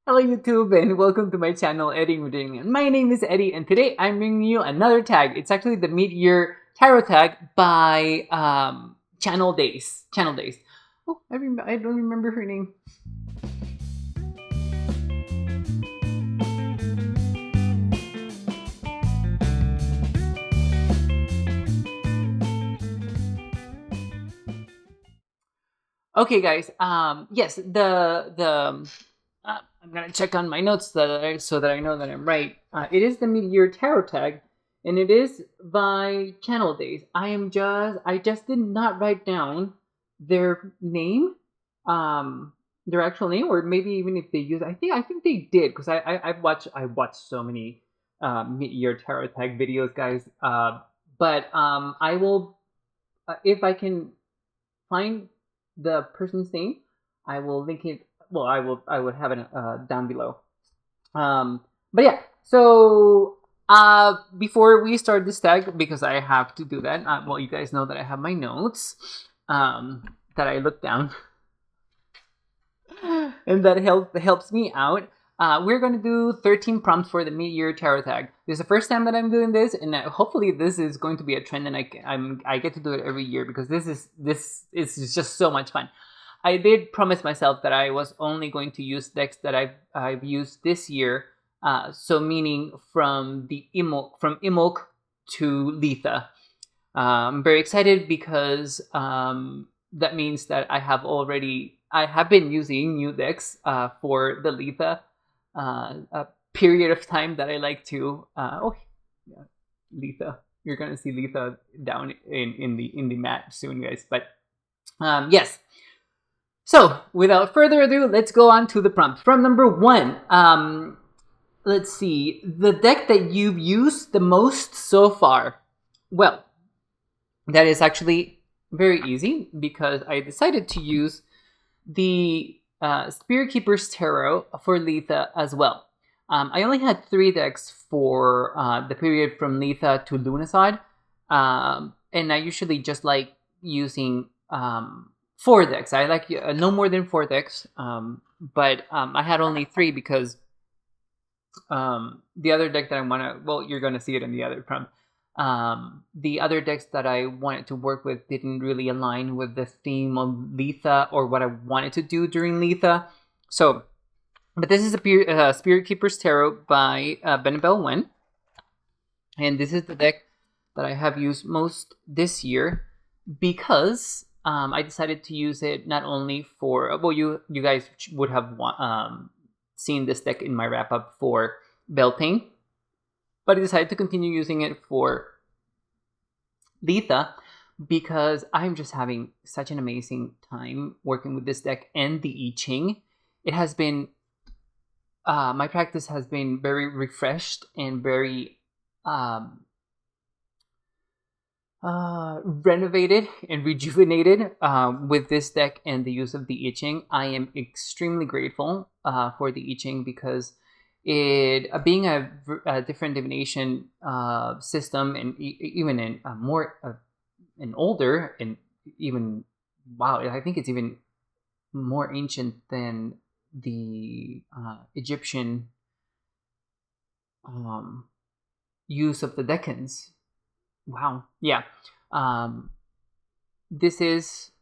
Hello YouTube and welcome to my channel Eddie Medina. My name is Eddie and today I'm bringing you another tag. It's actually the mid-year tarot tag by Channel Days. Oh, I don't remember her name. Okay guys, yes, I'm gonna check on my notes so that I know that I'm right. It is the mid-year tarot tag, and it is by Channel Days. I just did not write down their name, their actual name, or maybe even if they use. I think they did because I've watched so many mid-year tarot tag videos, guys. But I will if I can find the person's name, I will link it. Well, I would have it down below. But yeah, so before we start this tag, because I have to do that. Well, you guys know that I have my notes that I look down, and that helps me out. We're going to do 13 prompts for the mid-year tarot tag. This is the first time that I'm doing this, and hopefully this is going to be a trend, and I get to do it every year because this is just so much fun. I did promise myself that I was only going to use decks that I've used this year. So meaning from Imok to Letha. I'm very excited because that means that I have been using new decks for the Letha a period of time that I like to. Letha. You're gonna see Letha down in the mat soon, guys. But yes. So without further ado, let's go on to the prompt. From number 1, let's see, the deck that you've used the most so far. Well, that is actually very easy because I decided to use the Spirit Keeper's Tarot for Letha as well. I only had 3 decks for the period from Letha to Lunasad, and I usually just like using 4 decks. I like no more than 4 decks, but I had only 3 because the other deck that I want to, well, you're going to see it in the other prompt. The other decks that I wanted to work with didn't really align with the theme of Letha or what I wanted to do during Letha. So, but this is a Spirit Keeper's Tarot by Benabel Wen. And this is the deck that I have used most this year because I decided to use it not only for, well, you guys would have seen this deck in my wrap-up for Beltane, but I decided to continue using it for Letha because I'm just having such an amazing time working with this deck and the I Ching. It has been, my practice has been very refreshed and very renovated and rejuvenated with this deck and the use of the I Ching. I am extremely grateful for the I Ching because it being a different divination system, and even in more and older, and even, wow, I think it's even more ancient than the Egyptian use of the decans. Wow. Yeah. This is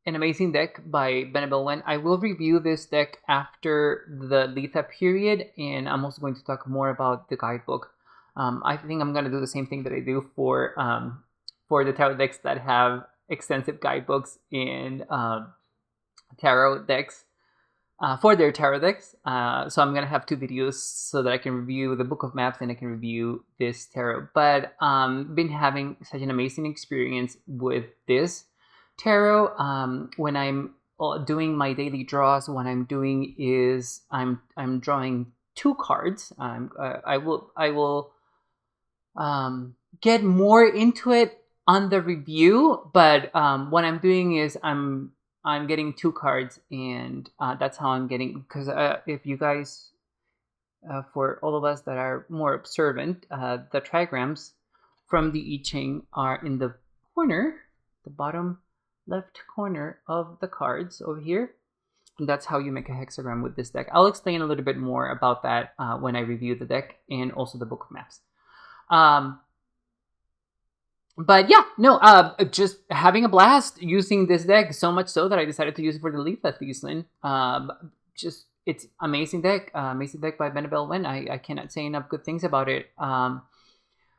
an amazing deck by Benabel Wen. I will review this deck after the Letha period, and I'm also going to talk more about the guidebook. I think I'm going to do the same thing that I do for the tarot decks that have extensive guidebooks in tarot decks. For their tarot decks. So I'm going to have 2 videos so that I can review the Book of Maps and I can review this tarot. But been having such an amazing experience with this tarot. When I'm doing my daily draws, what I'm doing is I'm drawing 2 cards. I will get more into it on the review, but what I'm doing is I'm getting 2 cards, and that's how I'm getting, because if you guys, for all of us that are more observant, the trigrams from the I Ching are in the corner, the bottom left corner of the cards over here. that's how you make a hexagram with this deck. I'll explain a little bit more about that when I review the deck and also the book of maps. But yeah, no, just having a blast using this deck, so much so that I decided to use it for the Letha Thieslin. Just, it's amazing deck by Benabel Wen. I cannot say enough good things about it.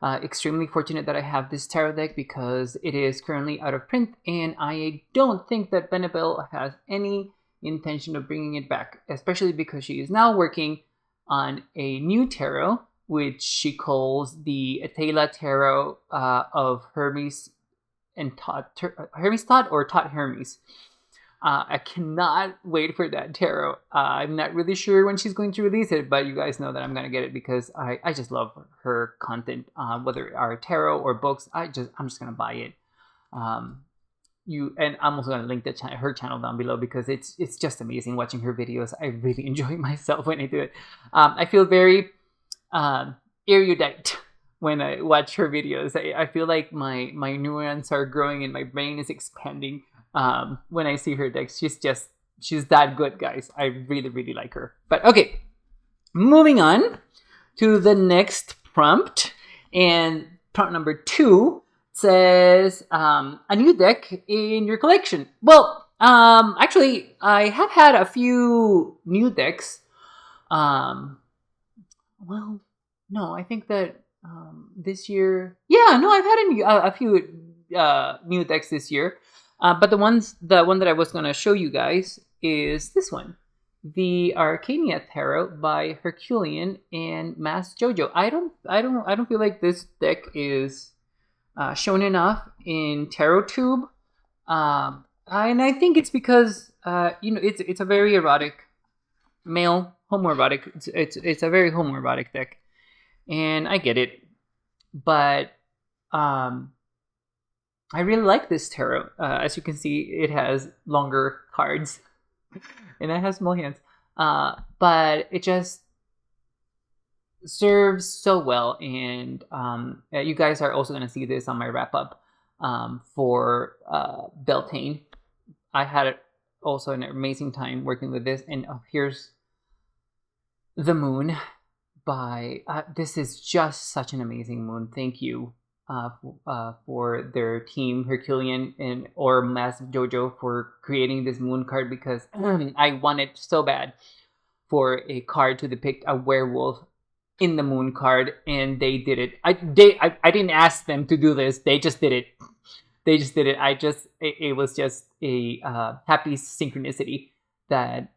Extremely fortunate that I have this tarot deck because it is currently out of print, and I don't think that Benabel has any intention of bringing it back, especially because she is now working on a new tarot, which she calls the Atela Tarot of Hermes and Hermes Tot or Tot Hermes. I cannot wait for that tarot. I'm not really sure when she's going to release it, but you guys know that I'm going to get it because I just love her content, whether it are tarot or books. I'm just going to buy it. And I'm also going to link her channel down below because it's just amazing watching her videos. I really enjoy myself when I do it. I feel very erudite when I watch her videos. I feel like my neurons are growing and my brain is expanding when I see her decks. She's that good, guys. I really, really like her. But okay, moving on to the next prompt. And prompt number 2 says a new deck in your collection. Well, actually, I have had a few new decks. Well, no, I think that this year, yeah, no, I've had a few new decks this year. But the one that I was going to show you guys is this one, the Archania Tarot by Herculion and Mazjojo. I don't feel like this deck is shown enough in TarotTube, and I think it's because it's a very erotic, male homoerotic. It's a very homoerotic deck, and I get it, but I really like this tarot. As you can see, it has longer cards, and it has small hands. But it just serves so well, and you guys are also going to see this on my wrap-up for Beltane. I had also an amazing time working with this, and here's the moon by... this is just such an amazing moon. Thank you. For their team, Herculion or Mazjojo, for creating this moon card, because I wanted so bad for a card to depict a werewolf in the moon card, and they did it. I didn't ask them to do this. They just did it. It was just a happy synchronicity that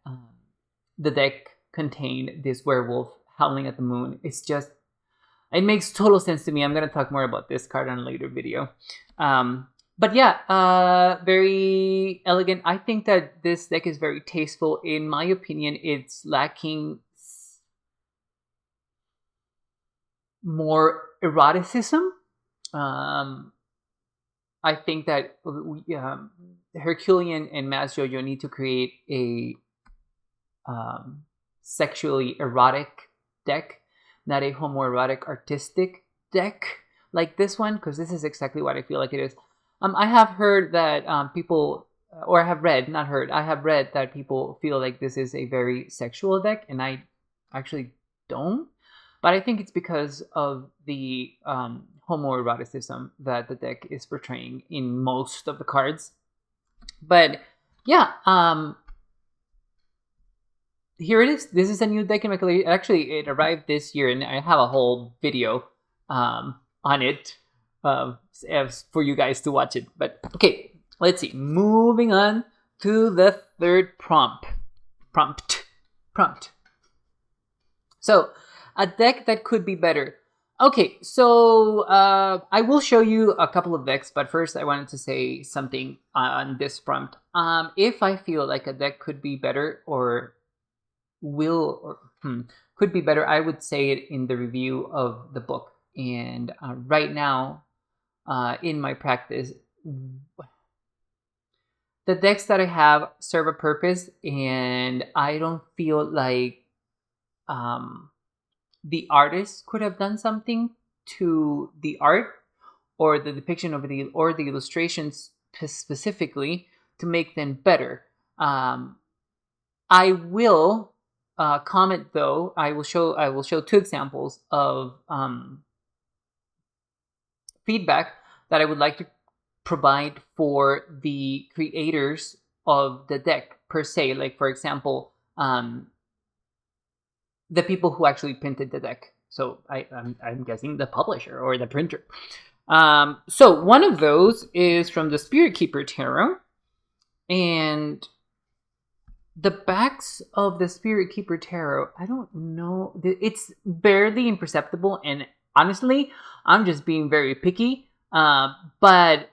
the deck contained this werewolf howling at the moon. It makes total sense to me. I'm going to talk more about this card on a later video. But yeah, very elegant. I think that this deck is very tasteful. In my opinion, it's lacking more eroticism. I think that Herculion and Mazjojo need to create a sexually erotic deck, not a homoerotic artistic deck like this one, because this is exactly what I feel like it is. I have heard that people, or I have read, not heard, I have read that people feel like this is a very sexual deck, and I actually don't. But I think it's because of the homoeroticism that the deck is portraying in most of the cards. But yeah, here it is. This is a new deck in my collection. Actually, it arrived this year, and I have a whole video on it for you guys to watch it. But okay, let's see. Moving on to the third prompt. So, a deck that could be better. Okay, so I will show you a couple of decks, but first I wanted to say something on this prompt. If I feel like a deck could be better could be better, I would say it in the review of the book. And right now, in my practice, the decks that I have serve a purpose, and I don't feel like the artist could have done something to the art or the depiction of the illustrations specifically to make them better. I will comment though. I will show two examples of feedback that I would like to provide for the creators of the deck per se. Like for example, the people who actually printed the deck. So I'm guessing the publisher or the printer. So one of those is from the Spirit Keeper Tarot, and the backs of the Spirit Keeper Tarot, I don't know, it's barely imperceptible, and honestly, I'm just being very picky, but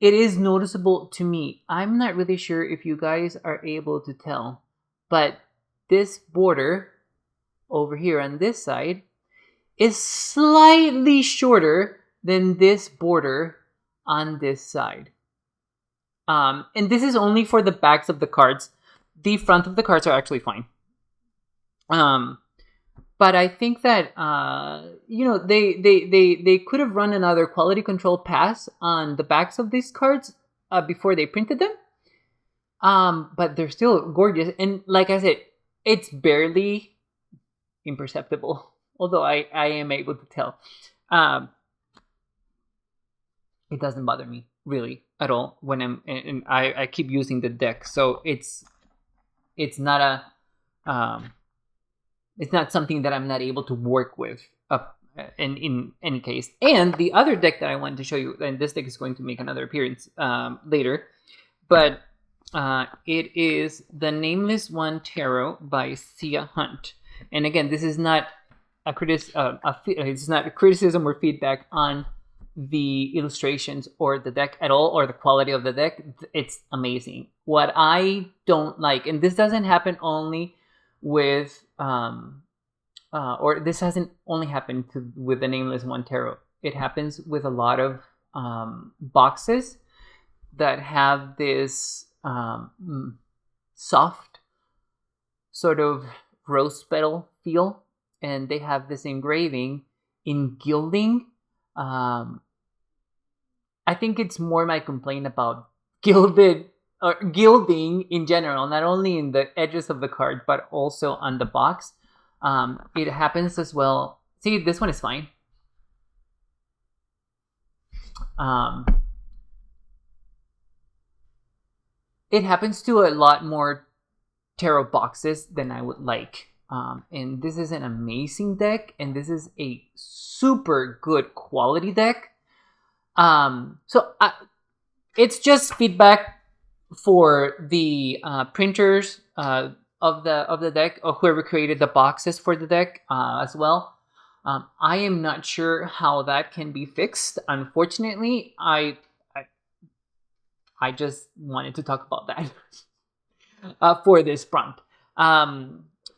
it is noticeable to me. I'm not really sure if you guys are able to tell, but this border over here on this side is slightly shorter than this border on this side. And this is only for the backs of the cards. The front of the cards are actually fine. But I think that they could have run another quality control pass on the backs of these cards before they printed them. But they're still gorgeous, and like I said, it's barely imperceptible. Although I am able to tell. It doesn't bother me really at all when I keep using the deck, so it's not it's not something that I'm not able to work with in any case. And the other deck that I wanted to show you, and this deck is going to make another appearance later, but it is the Nameless One Tarot by Xia Hunt. And again, this is not it's not a criticism or feedback on the illustrations or the deck at all, or the quality of the deck. It's amazing. What I don't like, and this doesn't happen only with or this hasn't only happened with the Nameless One Tarot. It happens with a lot of boxes that have this soft sort of rose petal feel, and they have this engraving in gilding. I think it's more my complaint about gilding in general, not only in the edges of the card, but also on the box. It happens as well. See, this one is fine. It happens to a lot more tarot boxes than I would like. And this is an amazing deck, and this is a super good quality deck. It's just feedback for the printers of the deck, or whoever created the boxes for the deck as well. I am not sure how that can be fixed. Unfortunately, I just wanted to talk about that for this prompt.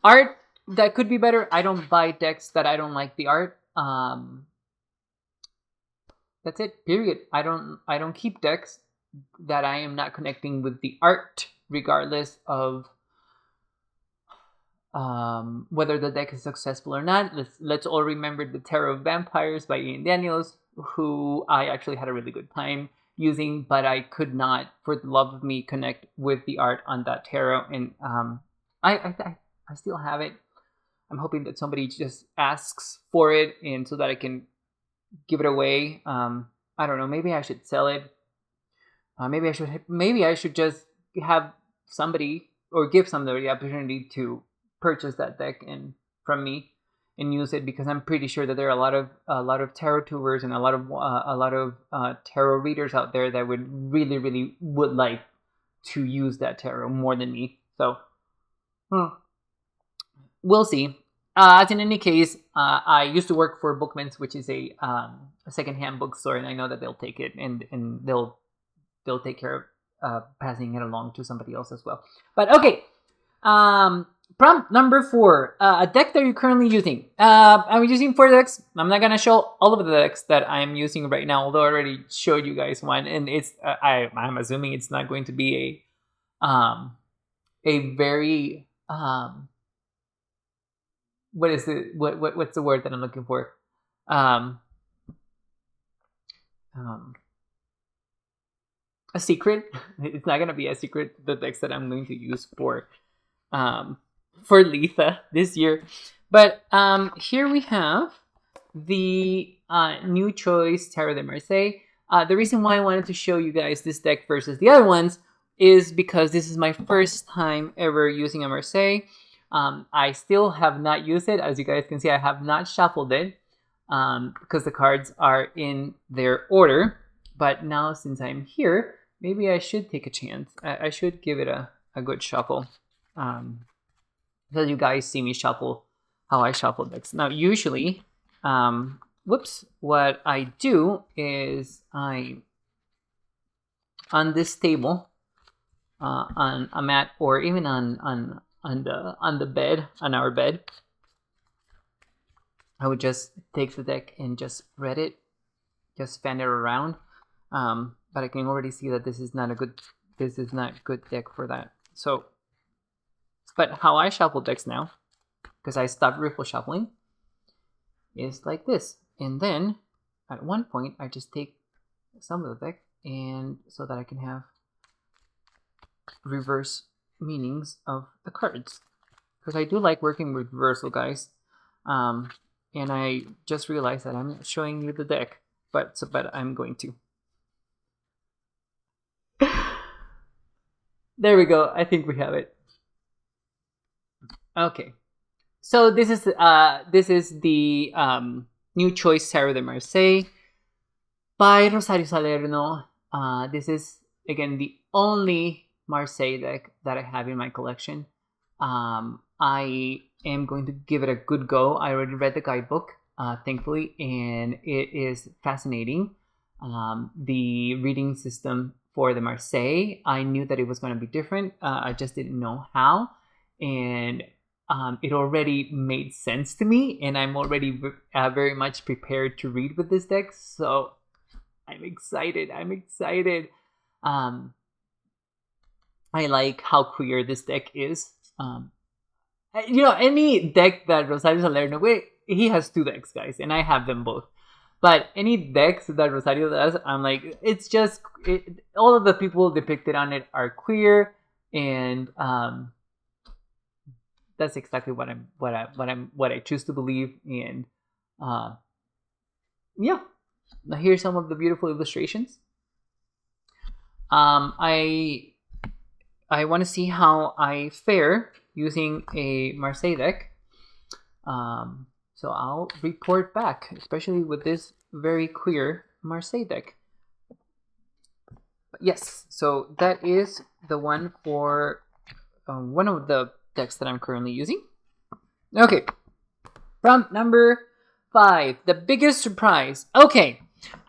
Art that could be better. I don't buy decks that I don't like the art. That's it. Period. I don't keep decks that I am not connecting with the art, regardless of whether the deck is successful or not. Let's all remember the Tarot of Vampires by Ian Daniels, who I actually had a really good time using, but I could not, for the love of me, connect with the art on that tarot. And I still have it. I'm hoping that somebody just asks for it, and so that I can give it away. I don't know. Maybe I should sell it. Maybe I should just have somebody, or give somebody the opportunity to purchase that deck and from me and use it, because I'm pretty sure that there are a lot of tarot tubers and a lot of tarot readers out there that would really would like to use that tarot more than me. So we'll see. As in any case, I used to work for Bookman's, which is a secondhand bookstore, and I know that they'll take it and they'll take care of passing it along to somebody else as well. But okay, prompt number 4, a deck that you're currently using. I'm using 4 decks. I'm not gonna show all of the decks that I'm using right now, although I already showed you guys one, and it's I'm assuming it's not going to be a very what's the word that I'm looking for? A secret. It's not gonna be a secret, the decks that I'm going to use for for Letha this year. But here we have the new choice Tarot de Marseille. The reason why I wanted to show you guys this deck versus the other ones is because this is my first time ever using a Marseille. I still have not used it. As you guys can see, I have not shuffled it because the cards are in their order. But now since I'm here, maybe I should take a chance. I should give it a good shuffle. So you guys see me shuffle how I shuffle decks. Now, usually, what I do is on this table, on a mat, or even on the bed, on our bed, I would just take the deck and just spread it, just fan it around. But I can already see that this is not good deck for that. So, but how I shuffle decks now, because I stopped riffle shuffling, is like this. And then at one point I just take some of the deck, and so that I can have reverse meanings of the cards, because I do like working with reversal, guys. And I just realized that I'm not showing you the deck, but I'm going to. There we go. I think we have it. Okay, so this is the new choice Tarot de Marseille by Rosario Salerno. This is again the only Marseille deck that I have in my collection. I am going to give it a good go. I already read the guidebook, thankfully, and it is fascinating. The reading system for the Marseille, I knew that it was going to be different. I just didn't know how, and it already made sense to me, and I'm already very much prepared to read with this deck. So I'm excited. I like how queer this deck is. Any deck that Rosario Salerno, he has two decks, guys, and I have them both. But any decks that Rosario does, I'm like, it's just all of the people depicted on it are queer, and that's exactly what I choose to believe. And yeah, now here's some of the beautiful illustrations. I want to see how I fare using a Marseille deck. So I'll report back, especially with this very queer Marseille deck. But yes, so that is the one for one of the decks that I'm currently using. Okay, prompt number 5, the biggest surprise. Okay,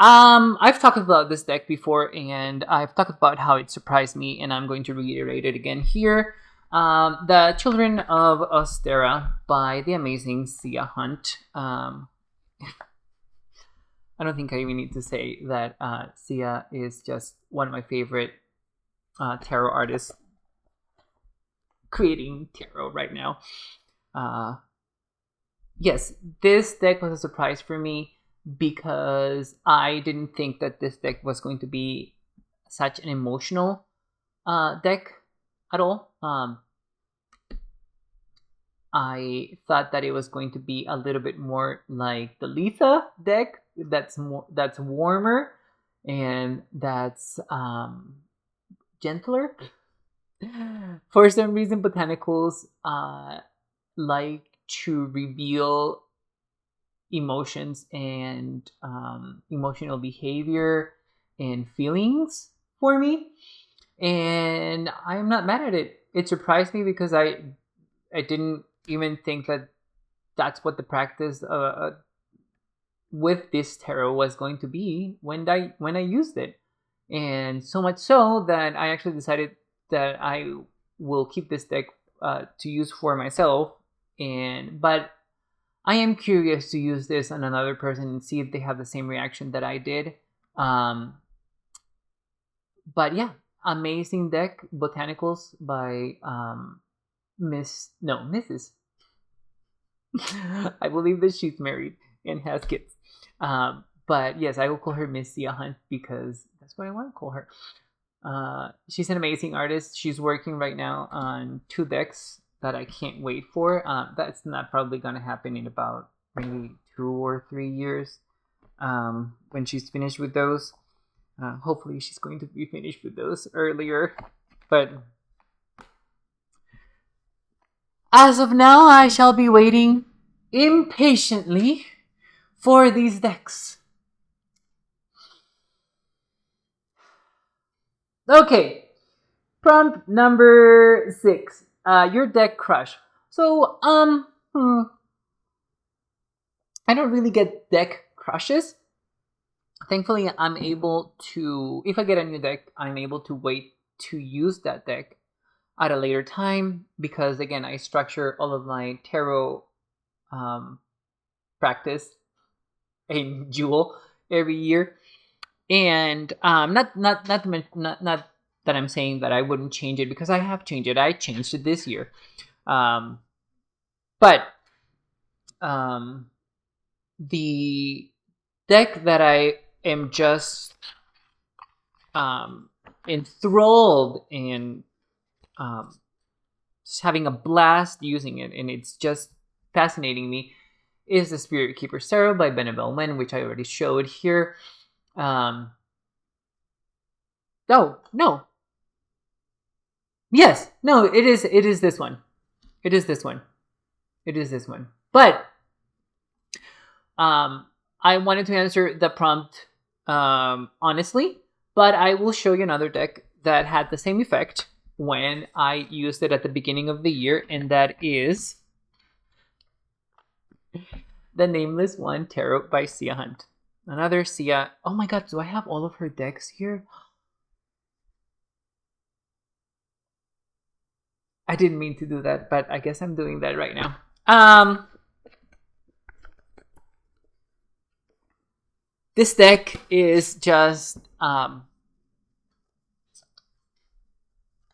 I've talked about this deck before, and I've talked about how it surprised me, and I'm going to reiterate it again here. The Children of Ostera by the amazing Xia Hunt. I don't think I even need to say that Xia is just one of my favorite tarot artists creating tarot right now. Yes, this deck was a surprise for me because I didn't think that this deck was going to be such an emotional deck at all. I thought that it was going to be a little bit more like the Letha deck, that's warmer and that's gentler. For some reason, botanicals like to reveal emotions and emotional behavior and feelings for me, and I'm not mad at it. It surprised me because I didn't even think that that's what the practice with this tarot was going to be when I used it, and so much so that I actually decided that I will keep this deck to use for myself. But I am curious to use this on another person and see if they have the same reaction that I did. But yeah, amazing deck, Botanicals by Mrs. I believe that she's married and has kids. But yes, I will call her Miss Xia Hunt because that's what I want to call her. She's an amazing artist. She's working right now on 2 decks. that I can't wait for. That's not probably gonna happen in about maybe 2 or 3 years when she's finished with those. Hopefully she's going to be finished with those earlier. But as of now, I shall be waiting impatiently for these decks. Okay, prompt number 6. Your deck crush. So, I don't really get deck crushes. Thankfully, I'm able to, if I get a new deck, I'm able to wait to use that deck at a later time because, again, I structure all of my tarot practice in Jewel every year. And not that I'm saying that I wouldn't change it, because I have changed it. I changed it this year. But the deck that I am just enthralled in, just having a blast using it, and it's just fascinating me, is the Spirit Keeper Tarot by Benabel Wen, which I already showed here. No. Yes. No, it is this one. It is this one. But I wanted to answer the prompt honestly, but I will show you another deck that had the same effect when I used it at the beginning of the year, and that is the Nameless One Tarot by Xia Hunt. Another Xia. Oh my god, do I have all of her decks here? I didn't mean to do that, but I guess I'm doing that right now. This deck is just oh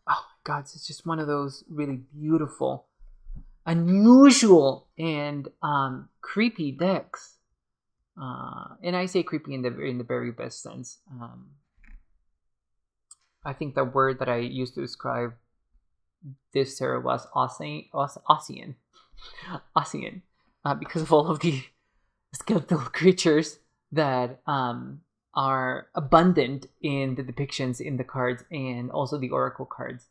my god, it's just one of those really beautiful, unusual, and creepy decks. And I say creepy in the very best sense. I think the word that I used to describe this tarot was Ossian, because of all of the skeletal creatures that are abundant in the depictions in the cards and also the oracle cards.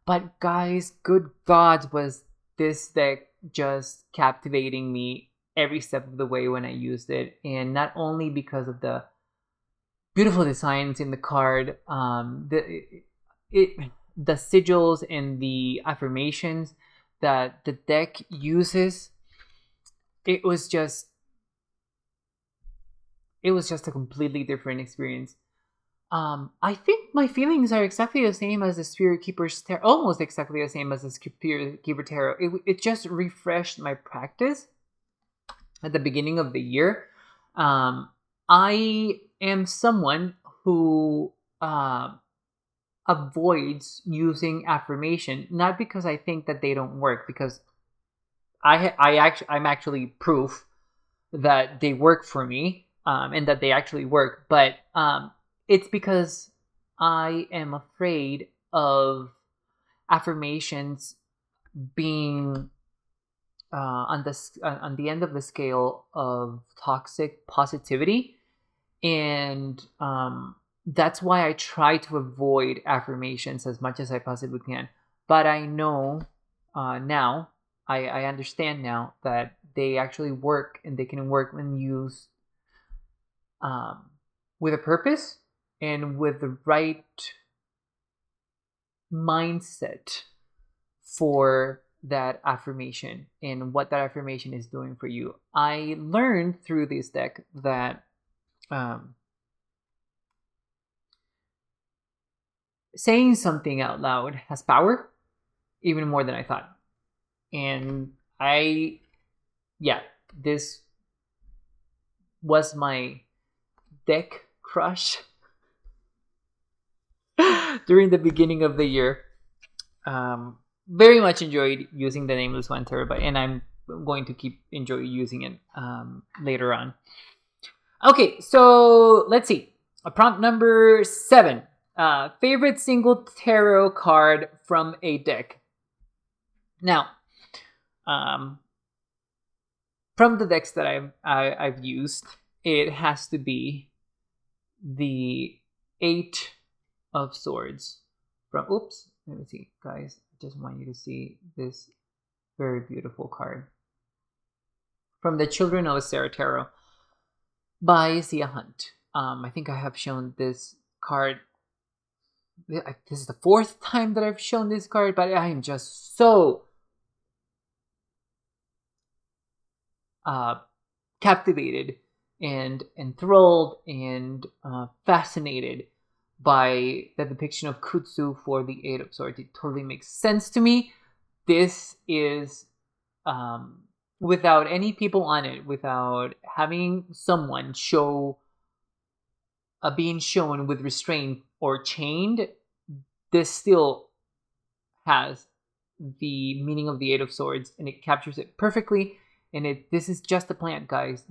But guys, good God, was this deck just captivating me every step of the way when I used it. And not only because of the beautiful designs in the card, the sigils and the affirmations that the deck uses, it was just a completely different experience. I think my feelings are exactly the same as the Spirit Keeper's Tarot, almost exactly the same as the Spirit Keeper Tarot. It just refreshed my practice at the beginning of the year. I am someone who avoids using affirmation, not because I think that they don't work, because I'm actually proof that they work for me, and that they actually work. But it's because I am afraid of affirmations being on the end of the scale of toxic positivity, and that's why I try to avoid affirmations as much as I possibly can. But I know now, I understand now that they actually work, and they can work when used with a purpose and with the right mindset for that affirmation and what that affirmation is doing for you. I learned through this deck that saying something out loud has power, even more than I thought. And this was my deck crush during the beginning of the year. Very much enjoyed using the Nameless One Tarot, and I'm going to keep enjoying using it later on. Okay, so let's see. Prompt number 7. Favorite single tarot card from a deck. Now, um, from the decks that I've used, it has to be the 8 of Swords from. Oops, let me see, guys. I just want you to see this very beautiful card from the Children of Sarah Tarot by Xia Hunt. I think I have shown this card. This is the 4th time that I've shown this card, but I am just so captivated and enthralled and fascinated by the depiction of Kutsu for the 8 of Swords. It totally makes sense to me. This is without any people on it, without having someone being shown with restraint or chained, this still has the meaning of the 8 of Swords, and it captures it perfectly. And this is just a plant, guys.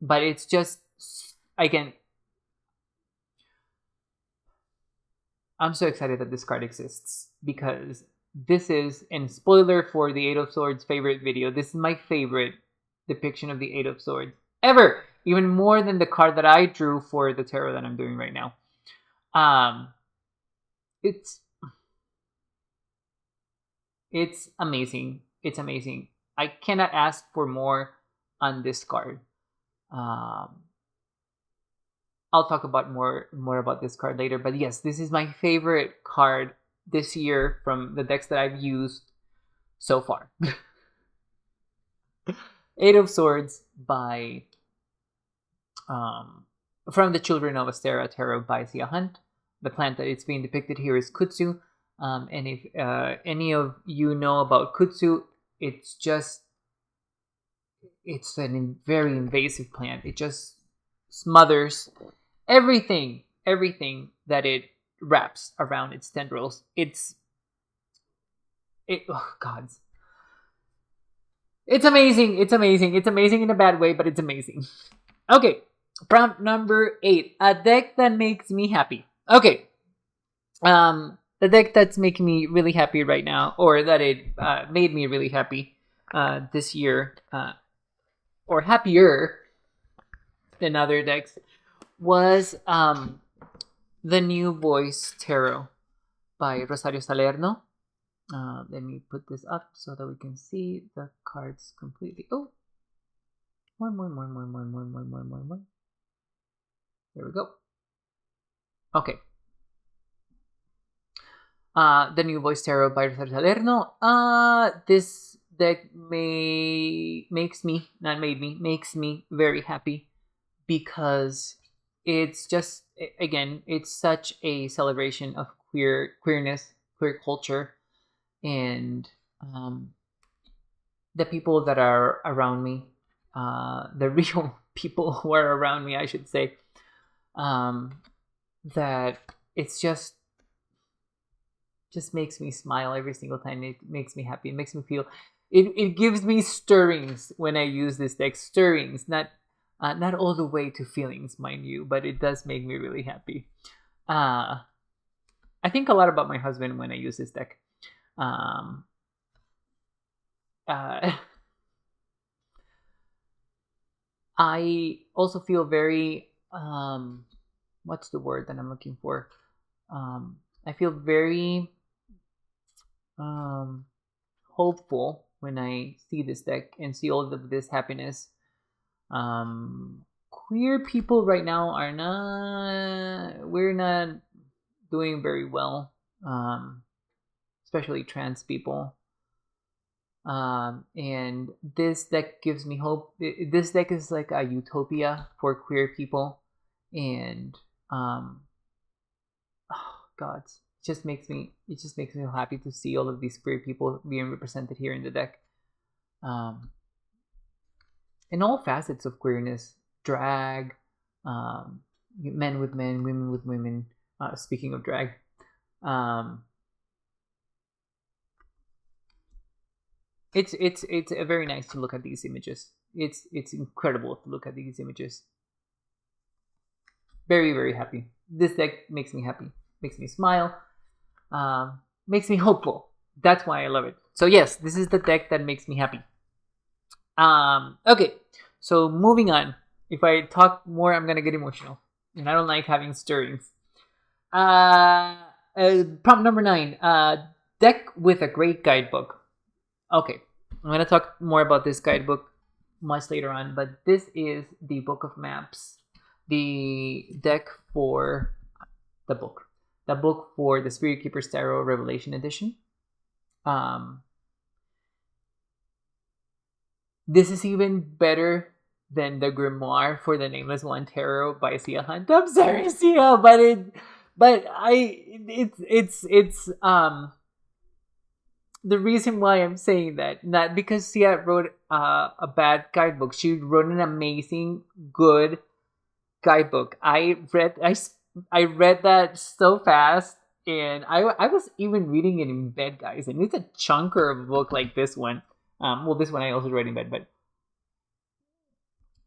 But it's just, again, I'm so excited that this card exists, because this is, and spoiler for the 8 of Swords favorite video, this is my favorite depiction of the 8 of Swords ever, even more than the card that I drew for the tarot that I'm doing right now. It's amazing. It's amazing. I cannot ask for more on this card. I'll talk about more about this card later, but yes, this is my favorite card this year from the decks that I've used so far. 8 of Swords by from the Children of Astera Tarot by Xia Hunt. The plant that it's being depicted here is Kutsu. And if any of you know about Kutsu, it's a very invasive plant. It just smothers everything that it wraps around its tendrils. Oh God. It's amazing. It's amazing. It's amazing in a bad way, but it's amazing. Okay, prompt number 8. A deck that makes me happy. Okay. The deck that's making me really happy right now, or that it made me really happy this year, or happier than other decks, was the New Voice Tarot by Rosario Salerno. Let me put this up so that we can see the cards completely. Oh, more. There we go. Okay. The New Voice Tarot by Rosario Salerno. This deck makes me very happy, because it's just, again, it's such a celebration of queerness, queer culture, and the people that are around me, the real people who are around me, I should say, that it's just makes me smile every single time. It makes me happy. It makes me feel. It gives me stirrings when I use this deck. Stirrings, not all the way to feelings, mind you, but it does make me really happy. I think a lot about my husband when I use this deck. I also feel very what's the word that I'm looking for? I feel very hopeful when I see this deck and see all of this happiness. Queer people right now we're not doing very well, especially trans people. And this deck gives me hope. This deck is like a utopia for queer people, and oh God, it just makes me so happy to see all of these queer people being represented here in the deck. In all facets of queerness, drag, men with men, women with women. Speaking of drag, it's very nice to look at these images. It's incredible to look at these images. Very, very happy. This deck makes me happy, makes me smile, makes me hopeful. That's why I love it. So yes, this is the deck that makes me happy. Okay, so moving on. If I talk more, I'm gonna get emotional, and I don't like having stirrings. Prompt number 9. Deck with a great guidebook. Okay, I'm gonna talk more about this guidebook much later on, but this is the Book of Maps, the deck for the book for the Spirit Keeper's Tarot Revelation Edition. This is even better than the grimoire for the Nameless One Tarot by Xia Hunt. I'm sorry, Xia, it's the reason why I'm saying that, not because Xia wrote a bad guidebook. She wrote an amazing, good guidebook. I read that so fast, and I was even reading it in bed, guys. And it's a chunker of a book like this one. Well, this one I also read in bed, but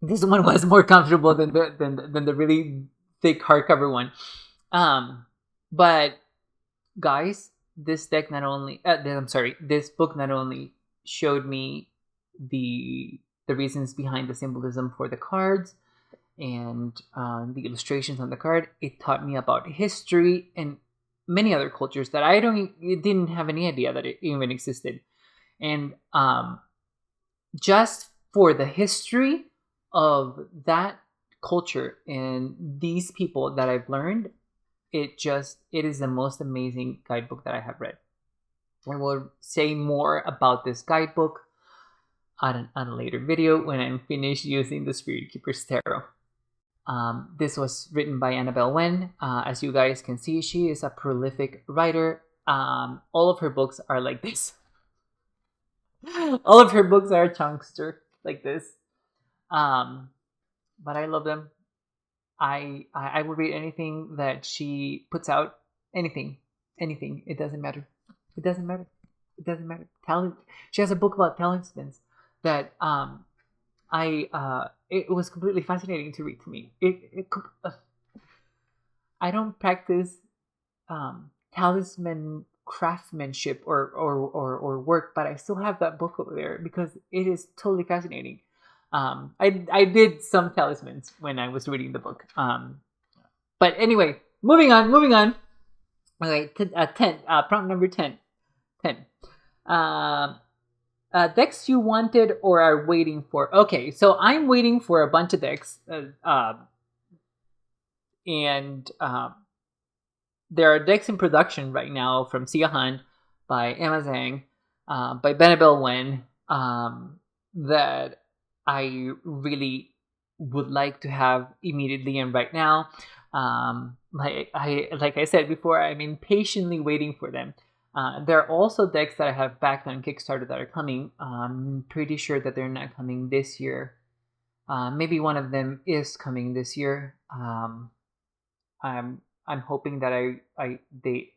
this one was more comfortable than the really thick hardcover one. But guys, this book not only showed me the reasons behind the symbolism for the cards and the illustrations on the card. It taught me about history and many other cultures that didn't have any idea that it even existed. And just for the history of that culture and these people that I've learned, it is the most amazing guidebook that I have read. I will say more about this guidebook on a later video when I'm finished using the Spirit Keeper's Tarot. This was written by Annabelle Wen. As you guys can see, she is a prolific writer. All of her books are like this. All of her books are chunkster like this. But I love them. I will read anything that she puts out. Anything. It doesn't matter. She has a book about talismans that it was completely fascinating to read to me. I don't practice talisman craftsmanship or work, but I still have that book over there because it is totally fascinating. I did some talismans when I was reading the book. But anyway, moving on. Okay, 10. Prompt number 10. Decks you wanted or are waiting for. Okay, so I'm waiting for a bunch of decks. And there are decks in production right now from Xia Hunt, by Emma Zhang, by Annabelle Wen, that I really would like to have immediately and right now. Like I said before, I'm impatiently waiting for them. There are also decks that I have backed on Kickstarter that are coming. I'm pretty sure that they're not coming this year. Maybe one of them is coming this year. I'm hoping that they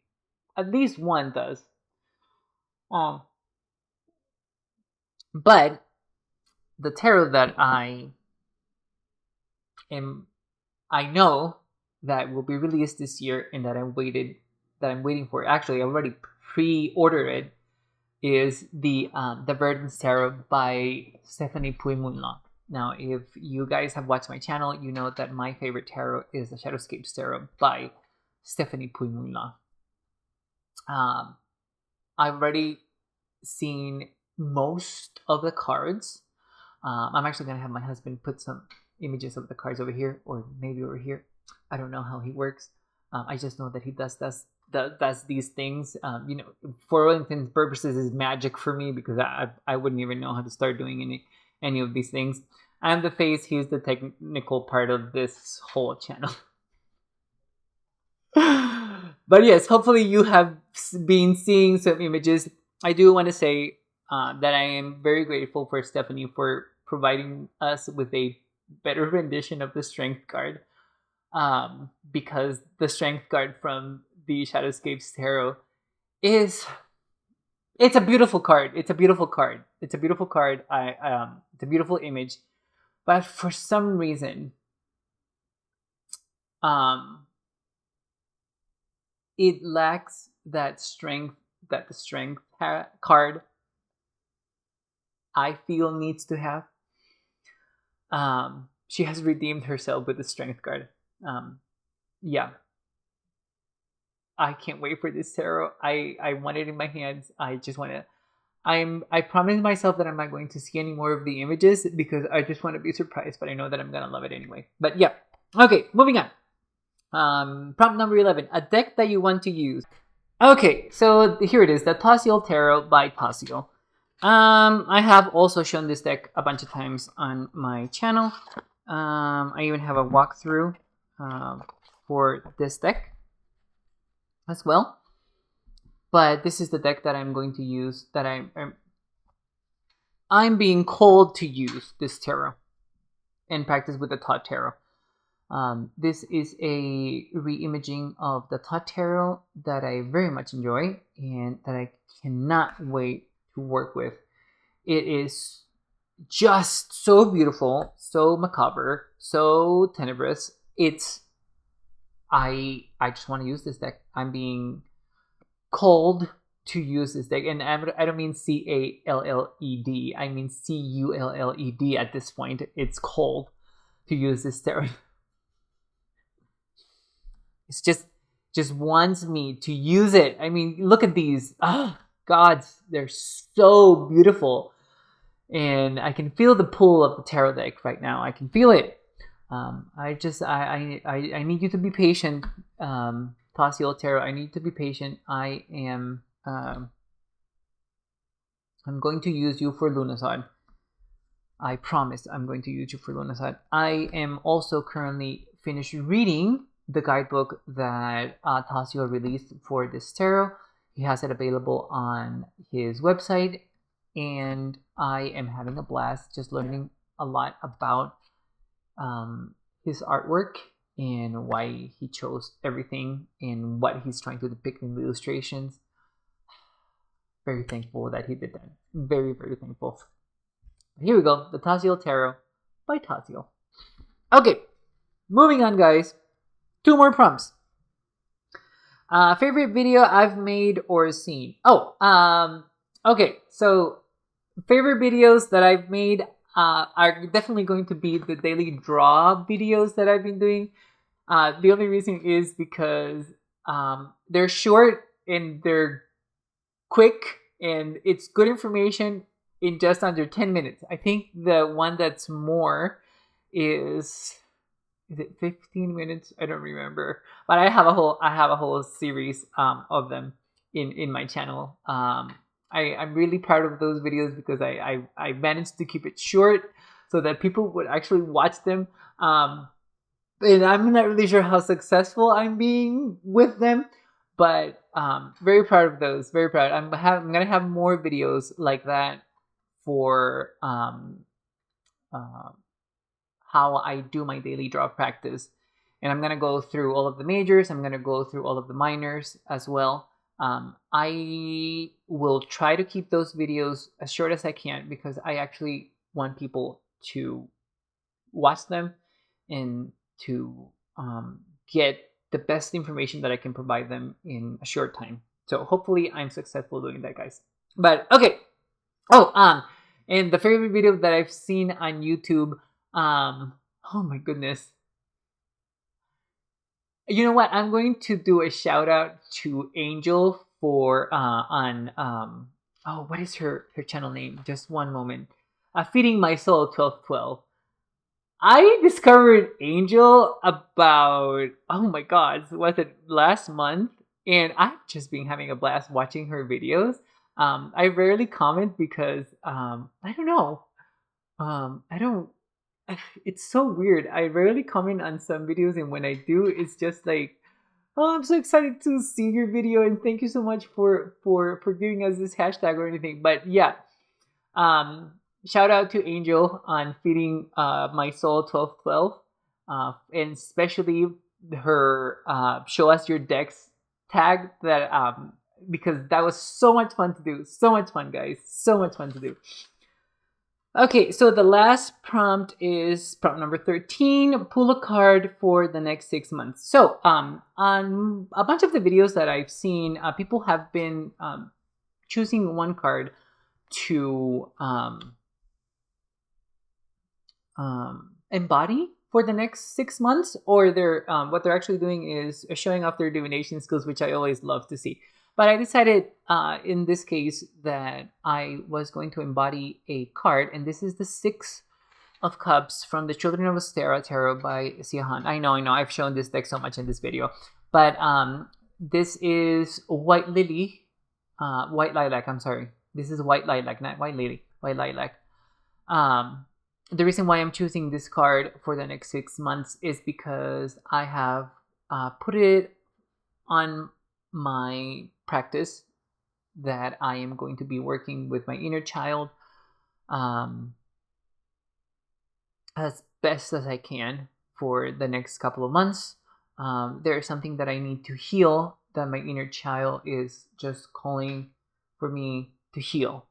at least one does. But the tarot that I know that will be released this year and that I'm waiting for. Actually, I already pre-ordered it. Is the Verdance Tarot by Stephanie Puy-Moonlang. Now, if you guys have watched my channel, you know that my favorite tarot is the Shadowscapes Tarot by Stephanie Puy-Moonlang. I've already seen most of the cards. I'm actually going to have my husband put some images of the cards over here, or maybe over here. I don't know how he works. I just know that he does these things. For all intents and purposes, is magic for me because I wouldn't even know how to start doing any of these things. I'm the face. He's the technical part of this whole channel. But yes, hopefully you have been seeing some images. I do want to say that I am very grateful for Stephanie for providing us with a better rendition of the Strength card. Because the Strength card from the Shadowscapes Tarot it's a beautiful card. It's a beautiful card. It's a beautiful image. But for some reason, it lacks that strength that the strength card I feel needs to have. She has redeemed herself with the strength card. Yeah. I can't wait for this tarot. I want it in my hands. I just want to. I promised myself that I'm not going to see any more of the images because I just want to be surprised, but I know that I'm gonna love it anyway. But yeah. Okay, moving on. Prompt number 11. A deck that you want to use. Okay, so here it is, the Tassiel Tarot by Tassiel. I have also shown this deck a bunch of times on my channel. I even have a walkthrough for this deck as well. But this is the deck that I'm going to use, that I'm being called to use this tarot and practice with the Tot Tarot. This is a re-imaging of the Tot Tarot that I very much enjoy and that I cannot wait to work with. It is just so beautiful, so macabre, so tenebrous. I just want to use this deck. I'm being called to use this deck, and I don't mean CALLED. I mean CULLED at this point. It's called to use this tarot. It's just wants me to use it. I mean, look at these. Oh, gods, they're so beautiful. And I can feel the pull of the tarot deck right now. I can feel it. I need you to be patient, Tassiel Tarot. I need to be patient. I'm going to use you for Lunasad. I promise I'm going to use you for Lunasad. I am also currently finished reading the guidebook that Tassiel released for this tarot. He has it available on his website, and I am having a blast just learning a lot about his artwork and why he chose everything and what he's trying to depict in the illustrations. Very thankful that he did that. Very, very thankful. Here we go, the Tassiel Tarot by Tassiel. Okay, moving on, guys. 2 more prompts. Favorite video I've made or seen. Okay, so favorite videos that I've made are definitely going to be the daily draw videos that I've been doing. The only reason is because they're short and they're quick, and it's good information in just under 10 minutes. I think the one that's more is it 15 minutes? I don't remember, but I have a whole series of them in my channel. I'm really proud of those videos because I managed to keep it short so that people would actually watch them. And I'm not really sure how successful I'm being with them, but very proud of those. Very proud. I'm gonna have more videos like that for how I do my daily draw practice, and I'm gonna go through all of the majors. I'm gonna go through all of the minors as well. I will try to keep those videos as short as I can because I actually want people to watch them and to get the best information that I can provide them in a short time. So hopefully I'm successful doing that, guys. But okay. And the favorite video that I've seen on YouTube, oh my goodness. You know what? I'm going to do a shout out to Angel for what is her channel name? Just one moment. Feeding My Soul 1212. I discovered Angel about, oh my god, was it last month? And I've just been having a blast watching her videos. I rarely comment because I don't know. It's so weird. I rarely comment on some videos, and when I do, it's just like, oh, I'm so excited to see your video, and thank you so much for giving us this hashtag or anything. But yeah, shout out to Angel on Feeding My Soul 1212, and especially her Show Us Your Decks tag that because that was so much fun to do. So much fun, guys. So much fun to do. Okay, so the last prompt is prompt number 13. Pull a card for the next 6 months. So on a bunch of the videos that I've seen, people have been choosing one card to embody for the next 6 months, or they're what they're actually doing is showing off their divination skills, which I always love to see. But I decided in this case that I was going to embody a card, and this is the Six of Cups from the Children of Astera Tarot by Xia Hunt. I know, I've shown this deck so much in this video, but this is White Lily, White Lilac. I'm sorry, this is White Lilac, not White Lily, White Lilac. The reason why I'm choosing this card for the next 6 months is because I have put it on my practice that I am going to be working with my inner child as best as I can for the next couple of months. There is something that I need to heal, that my inner child is just calling for me to heal.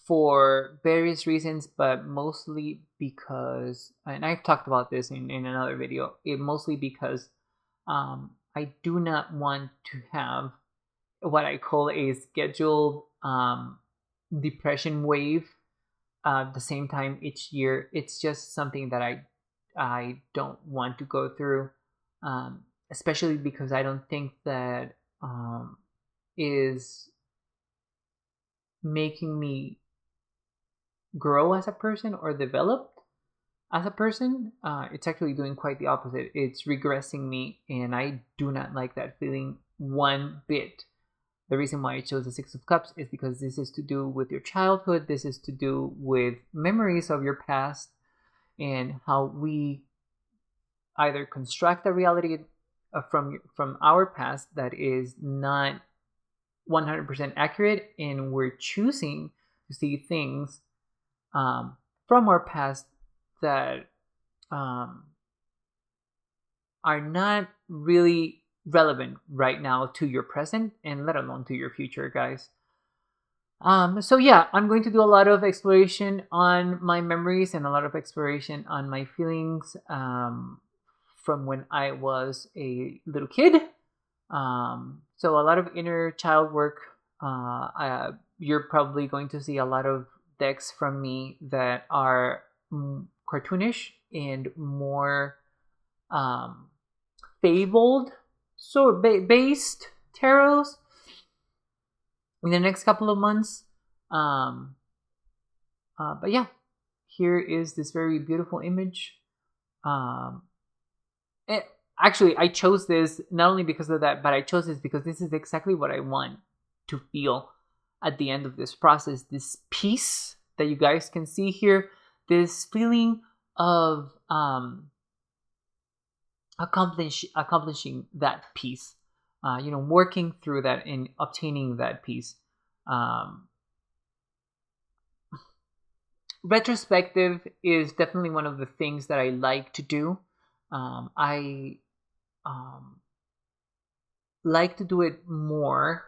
For various reasons, but mostly because, and I've talked about this in another video, mostly because I do not want to have what I call a scheduled depression wave at the same time each year. It's just something that I don't want to go through, especially because I don't think that is making me grow as a person or develop as a person. It's actually doing quite the opposite. It's regressing me, and I do not like that feeling one bit. The reason why I chose the Six of Cups is because this is to do with your childhood. This is to do with memories of your past and how we either construct a reality from our past that is not 100% accurate, and we're choosing to see things from our past that are not really relevant right now to your present, and let alone to your future, guys. So yeah, I'm going to do a lot of exploration on my memories and a lot of exploration on my feelings from when I was a little kid. So a lot of inner child work. You're probably going to see a lot of decks from me that are cartoonish and more fabled based tarots in the next couple of months. But yeah, here is this very beautiful image. Actually, I chose this not only because of that, but I chose this because this is exactly what I want to feel at the end of this process. This peace that you guys can see here, this feeling of accomplishing that peace, working through that and obtaining that peace. Retrospective is definitely one of the things that I like to do. I like to do it more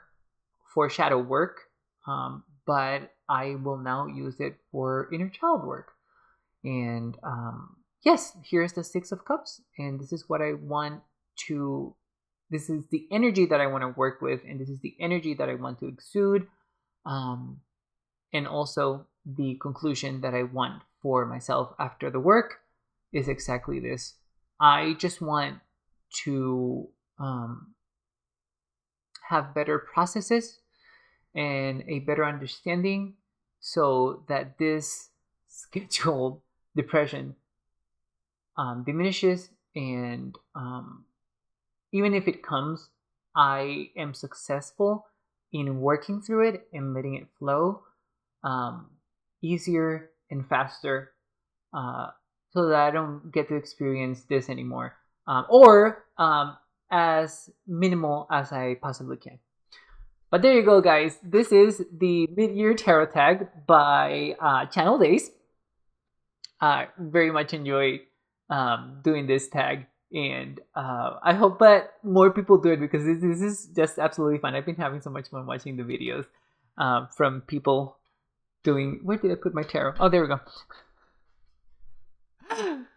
for shadow work, but I will now use it for inner child work. And yes, here's the Six of Cups, and this is what I want to, this is the energy that I want to work with, and this is the energy that I want to exude, and also the conclusion that I want for myself after the work is exactly this. I just want to have better processes and a better understanding so that this scheduled depression diminishes, and even if it comes, I am successful in working through it and letting it flow easier and faster, so that I don't get to experience this anymore, or as minimal as I possibly can. But there you go, guys. This is the mid-year tarot tag by Channel Days. I very much enjoy doing this tag, and I hope that more people do it, because this is just absolutely fun. I've been having so much fun watching the videos from people doing, where did I put my tarot? Oh, there we go.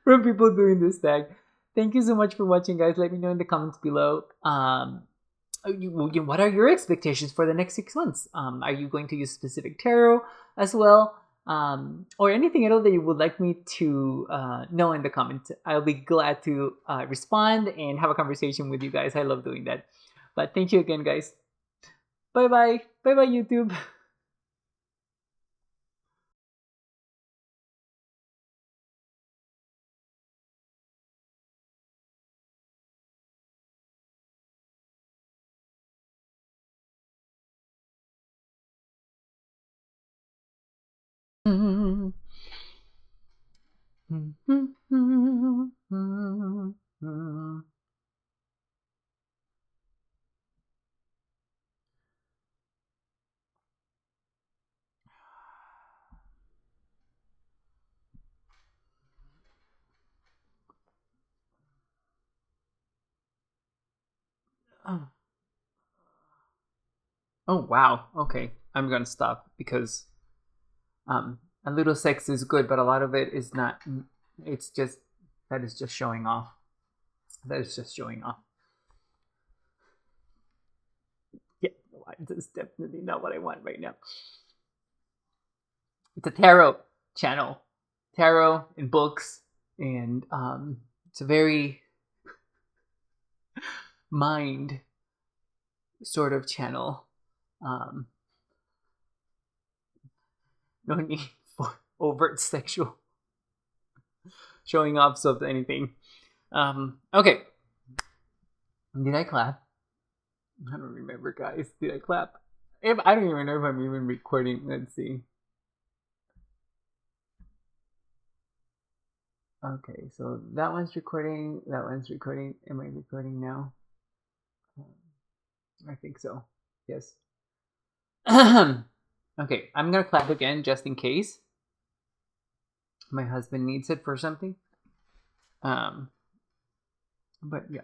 From people doing this tag. Thank you so much for watching, guys. Let me know in the comments below what are your expectations for the next 6 months? Are you going to use specific tarot as well? Or anything at all that you would like me to know in the comments? I'll be glad to respond and have a conversation with you guys. I love doing that. But thank you again, guys. Bye bye. Bye bye, YouTube. Oh wow. Okay, I'm gonna stop because a little sex is good, but a lot of it is not. It's just that is just showing off. That is just showing off. Yeah, that's definitely not what I want right now. It's a tarot channel, tarot and books, and it's a very mind sort of channel. No need for overt sexual showing offs of anything. Okay. Did I clap? I don't remember, guys. Did I clap? I don't even know if I'm even recording. Let's see. Okay, so that one's recording. That one's recording. Am I recording now? I think so. Yes. Okay, I'm gonna clap again just in case my husband needs it for something. But yeah.